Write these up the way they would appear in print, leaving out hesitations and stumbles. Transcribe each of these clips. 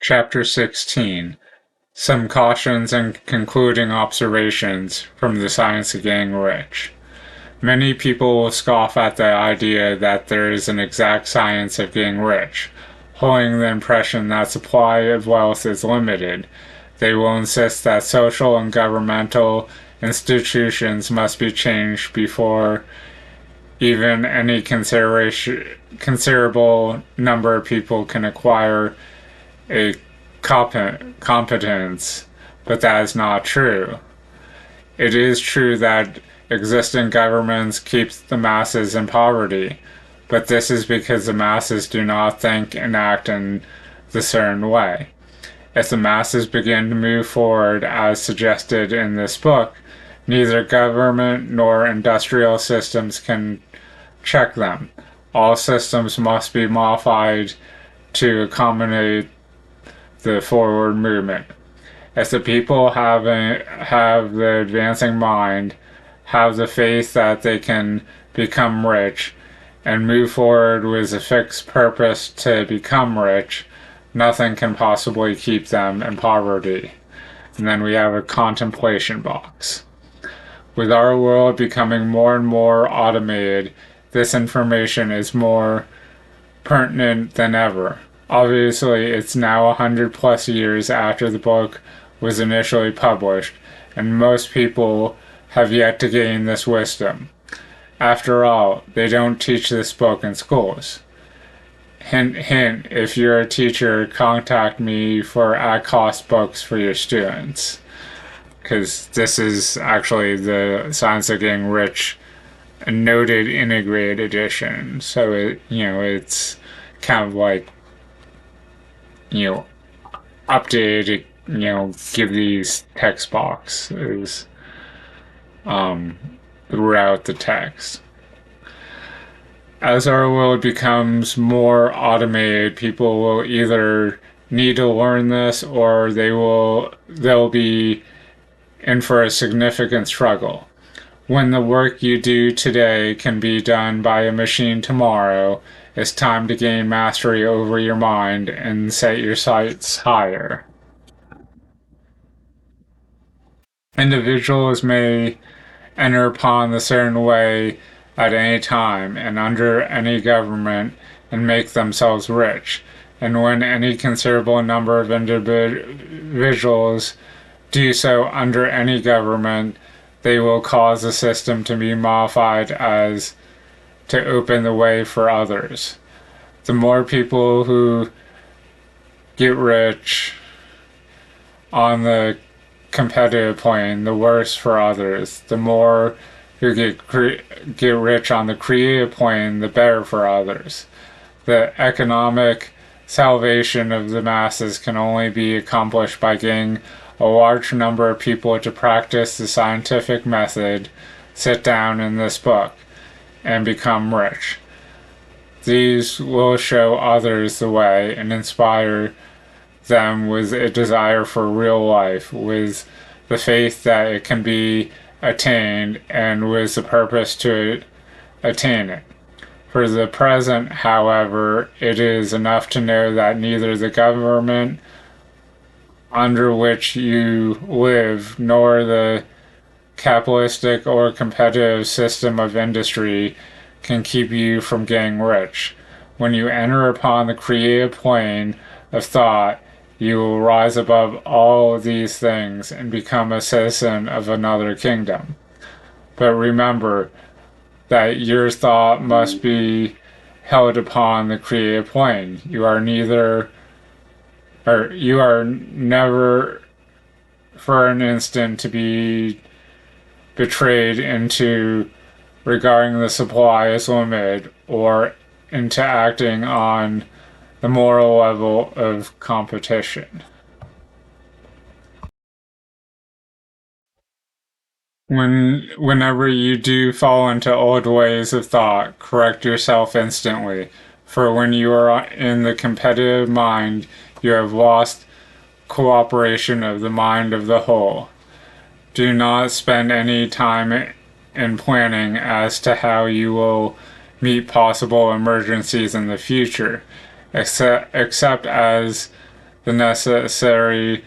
Chapter 16. Some Cautions and Concluding Observations from the Science of Getting Rich. Many people will scoff at the idea that there is an exact science of getting rich, holding the impression that supply of wealth is limited. They will insist that social and governmental institutions must be changed before even any considerable number of people can acquire a competence, but that is not true. It is true that existing governments keep the masses in poverty, but this is because the masses do not think and act in the certain way. If the masses begin to move forward as suggested in this book, neither government nor industrial systems can check them. All systems must be modified to accommodate the forward movement. If the people have the advancing mind, have the faith that they can become rich, and move forward with a fixed purpose to become rich, nothing can possibly keep them in poverty. And then we have a contemplation box. With our world becoming more and more automated, this information is more pertinent than ever. Obviously, it's now 100 plus years after the book was initially published, and most people have yet to gain this wisdom. After all, they don't teach this book in schools. Hint, hint, if you're a teacher, contact me for at-cost books for your students. Because this is actually the Science of Getting Rich noted integrated edition. So it's kind of like, updated, give these text boxes throughout the text. As our world becomes more automated, people will either need to learn this or they'll be in for a significant struggle. When the work you do today can be done by a machine tomorrow, it's time to gain mastery over your mind and set your sights higher. Individuals may enter upon the certain way at any time and under any government and make themselves rich. And when any considerable number of individuals do so under any government, they will cause the system to be modified as to open the way for others. The more people who get rich on the competitive plane, the worse for others. The more who get rich on the creative plane, the better for others. The economic salvation of the masses can only be accomplished by getting a large number of people to practice the scientific method set down in this book and become rich. These will show others the way and inspire them with a desire for real life, with the faith that it can be attained, and with the purpose to attain it. For the present, however, it is enough to know that neither the government under which you live nor the capitalistic or competitive system of industry can keep you from getting rich. When you enter upon the creative plane of thought, you will rise above all of these things and become a citizen of another kingdom. But remember that your thought must be held upon the creative plane. You are never for an instant to be betrayed into regarding the supply as limited or into acting on the moral level of competition. Whenever you do fall into old ways of thought, correct yourself instantly, for when you are in the competitive mind, you have lost cooperation of the mind of the whole. Do not spend any time in planning as to how you will meet possible emergencies in the future, except as the necessary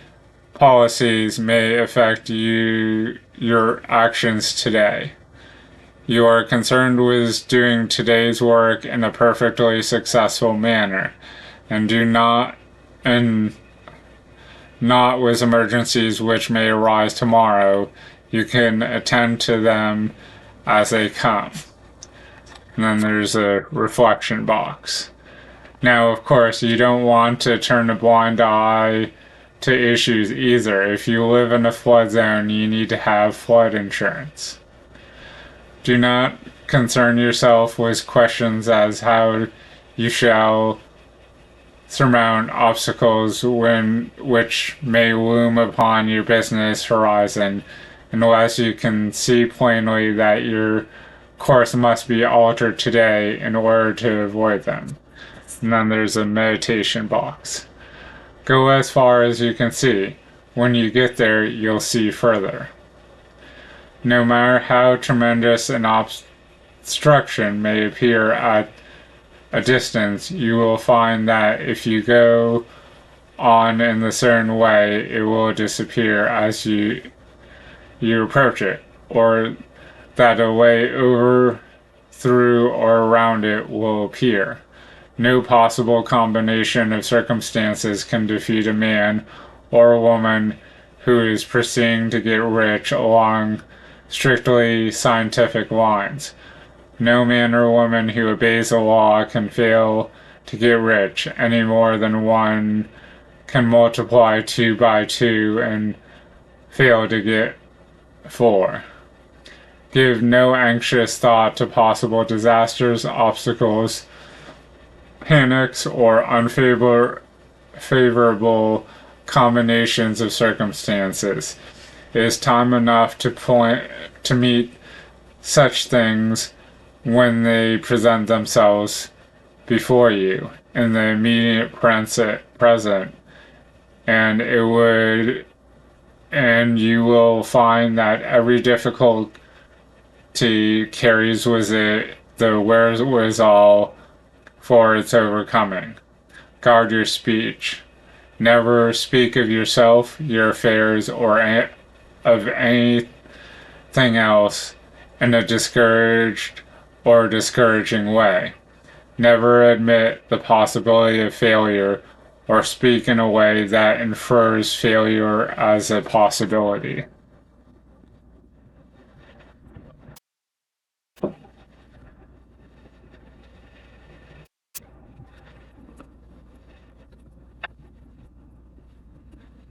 policies may affect your actions today. You are concerned with doing today's work in a perfectly successful manner, and do not and not with emergencies which may arise tomorrow. You can attend to them as they come. And then there's a reflection box. Now, of course, you don't want to turn a blind eye to issues either. If you live in a flood zone, you need to have flood insurance. Do not concern yourself with questions as how you shall surmount obstacles which may loom upon your business horizon, unless you can see plainly that your course must be altered today in order to avoid them. And then there's a meditation box. Go as far as you can see. When you get there, you'll see further. No matter how tremendous an obstruction may appear at a distance, you will find that if you go on in a certain way, it will disappear as you approach it, or that a way over, through, or around it will appear. No possible combination of circumstances can defeat a man or a woman who is proceeding to get rich along strictly scientific lines. No man or woman who obeys the law can fail to get rich any more than one can multiply 2 by 2 and fail to get 4. Give no anxious thought to possible disasters, obstacles, panics, or unfavorable combinations of circumstances. It is time enough to meet such things when they present themselves before you in the immediate present, and you will find that every difficulty carries with it the wherewithal for its overcoming. Guard your speech. Never speak of yourself, your affairs, or of anything else in a discouraged or discouraging way. Never admit the possibility of failure or speak in a way that infers failure as a possibility.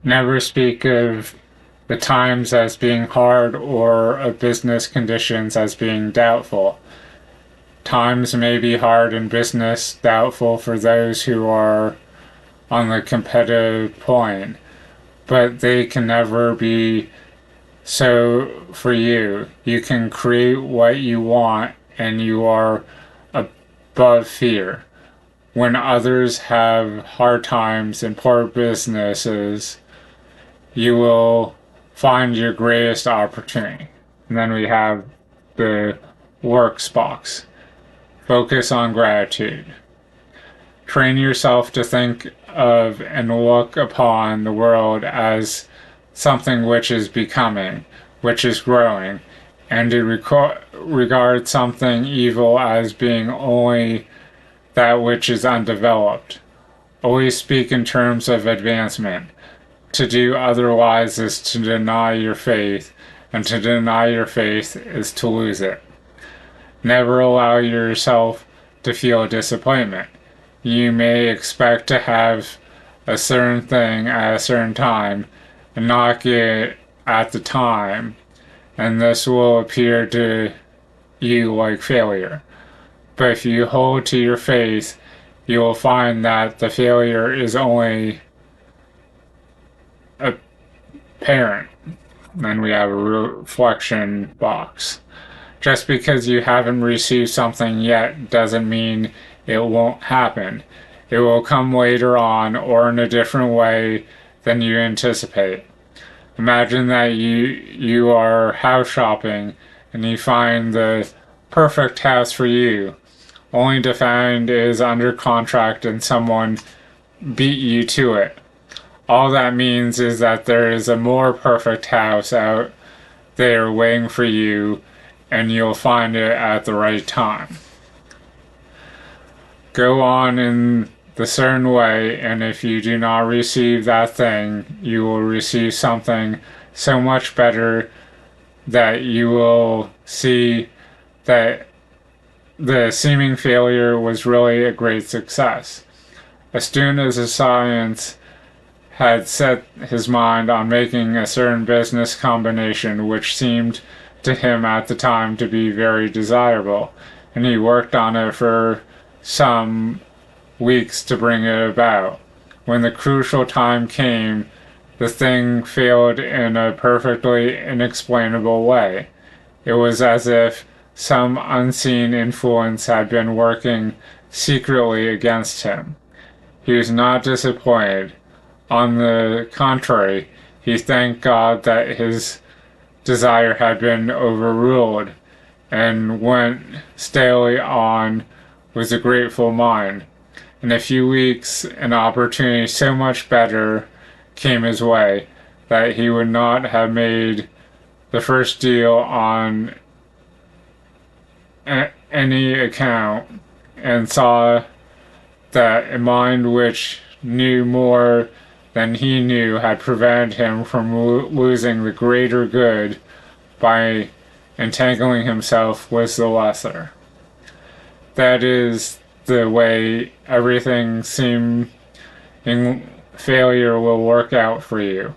Never speak of the times as being hard or of business conditions as being doubtful. Times may be hard in business, doubtful for those who are on the competitive point, but they can never be so for you. You can create what you want, and you are above fear. When others have hard times and poor businesses, you will find your greatest opportunity. And then we have the works box. Focus on gratitude. Train yourself to think of and look upon the world as something which is becoming, which is growing, and to regard something evil as being only that which is undeveloped. Always speak in terms of advancement. To do otherwise is to deny your faith, and to deny your faith is to lose it. Never allow yourself to feel disappointment. You may expect to have a certain thing at a certain time and not get it at the time, and this will appear to you like failure. But if you hold to your faith, you will find that the failure is only apparent. Then we have a reflection box. Just because you haven't received something yet doesn't mean it won't happen. It will come later on or in a different way than you anticipate. Imagine that you are house shopping and you find the perfect house for you, only to find it is under contract and someone beat you to it. All that means is that there is a more perfect house out there waiting for you, and you'll find it at the right time. Go on in the certain way, and if you do not receive that thing, you will receive something so much better that you will see that the seeming failure was really a great success. As soon as the science had set his mind on making a certain business combination which seemed to him at the time to be very desirable, and he worked on it for some weeks to bring it about. When the crucial time came, the thing failed in a perfectly inexplainable way. It was as if some unseen influence had been working secretly against him. He was not disappointed. On the contrary, he thanked God that his desire had been overruled, and went steadily on with a grateful mind. In a few weeks, an opportunity so much better came his way that he would not have made the first deal on any account, and saw that a mind which knew more than he knew had prevented him from losing the greater good by entangling himself with the lesser. That is the way everything seeming failure will work out for you.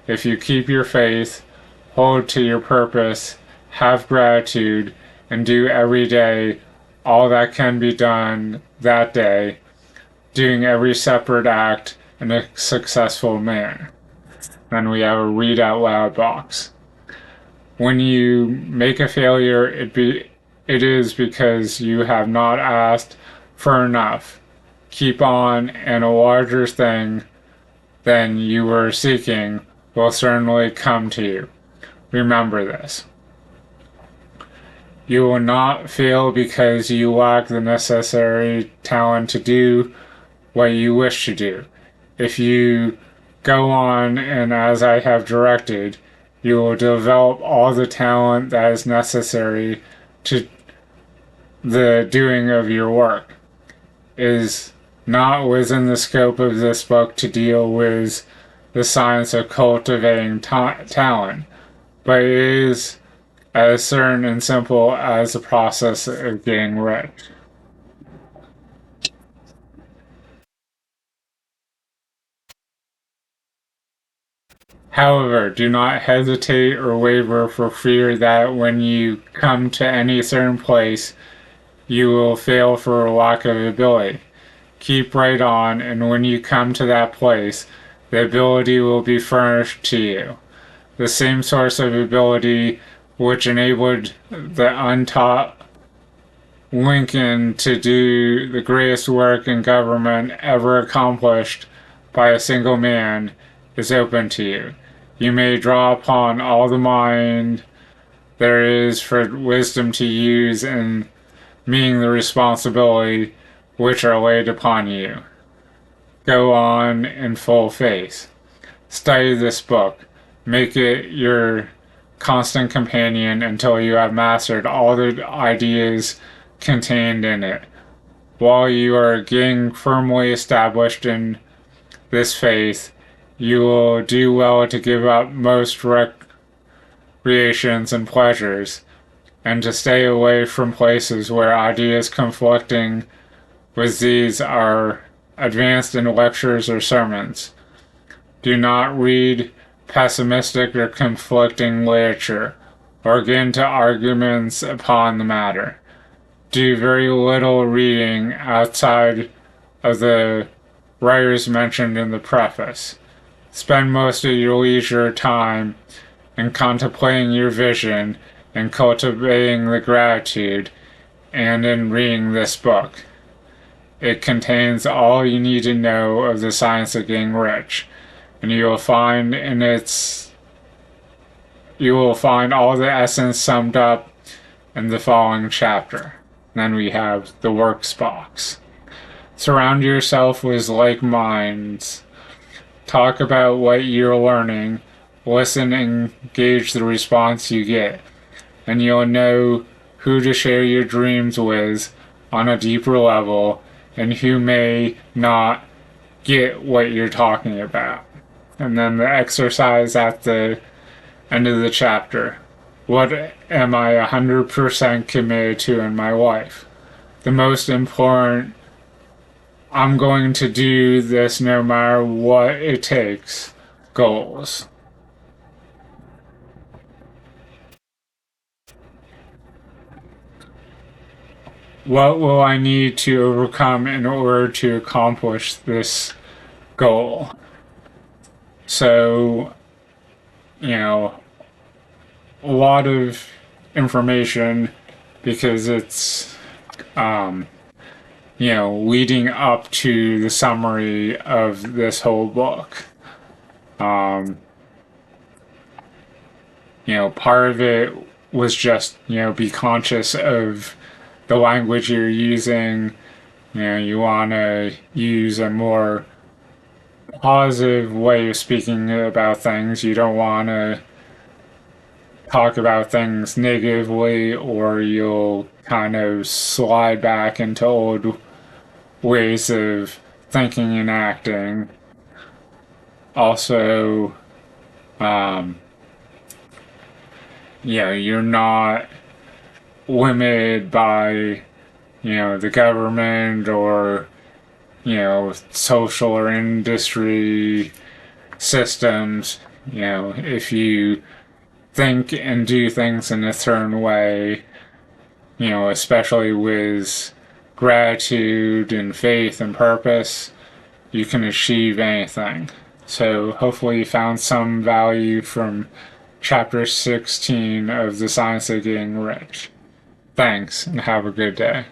If you keep your faith, hold to your purpose, have gratitude, and do every day all that can be done that day, doing every separate act in a successful manner. Then we have a read out loud box. When you make a failure, it is because you have not asked for enough. Keep on, and a larger thing than you were seeking will certainly come to you. Remember this. You will not fail because you lack the necessary talent to do what you wish to do. If you go on and as I have directed, you will develop all the talent that is necessary to the doing of your work. It is not within the scope of this book to deal with the science of cultivating talent, but it is as certain and simple as the process of getting rich. However, do not hesitate or waver for fear that when you come to any certain place, you will fail for lack of ability. Keep right on, and when you come to that place, the ability will be furnished to you. The same source of ability which enabled the untaught Lincoln to do the greatest work in government ever accomplished by a single man is open to you. You may draw upon all the mind there is for wisdom to use in meeting the responsibility which are laid upon you. Go on in full faith. Study this book. Make it your constant companion until you have mastered all the ideas contained in it. While you are getting firmly established in this faith, you will do well to give up most recreations and pleasures, and to stay away from places where ideas conflicting with these are advanced in lectures or sermons. Do not read pessimistic or conflicting literature, or get into arguments upon the matter. Do very little reading outside of the writers mentioned in the preface. Spend most of your leisure time in contemplating your vision and cultivating the gratitude, and in reading this book. It contains all you need to know of the science of getting rich, and you will find all the essence summed up in the following chapter. Then we have the works box. Surround yourself with like minds. Talk about what you're learning, listen and gauge the response you get, and you'll know who to share your dreams with on a deeper level and who may not get what you're talking about. And then the exercise at the end of the chapter. What am I 100% committed to in my life? The most important, I'm going to do this no matter what it takes, goals. What will I need to overcome in order to accomplish this goal? So, a lot of information because it's, leading up to the summary of this whole book. Part of it was just, be conscious of the language you're using. You want to use a more positive way of speaking about things. You don't want to talk about things negatively, or you'll kind of slide back into old ways of thinking and acting. Also, you're not limited by, the government or, social or industry systems. If you think and do things in a certain way, especially with gratitude and faith and purpose, you can achieve anything. So hopefully you found some value from chapter 16 of The Science of Getting Rich. Thanks, and have a good day.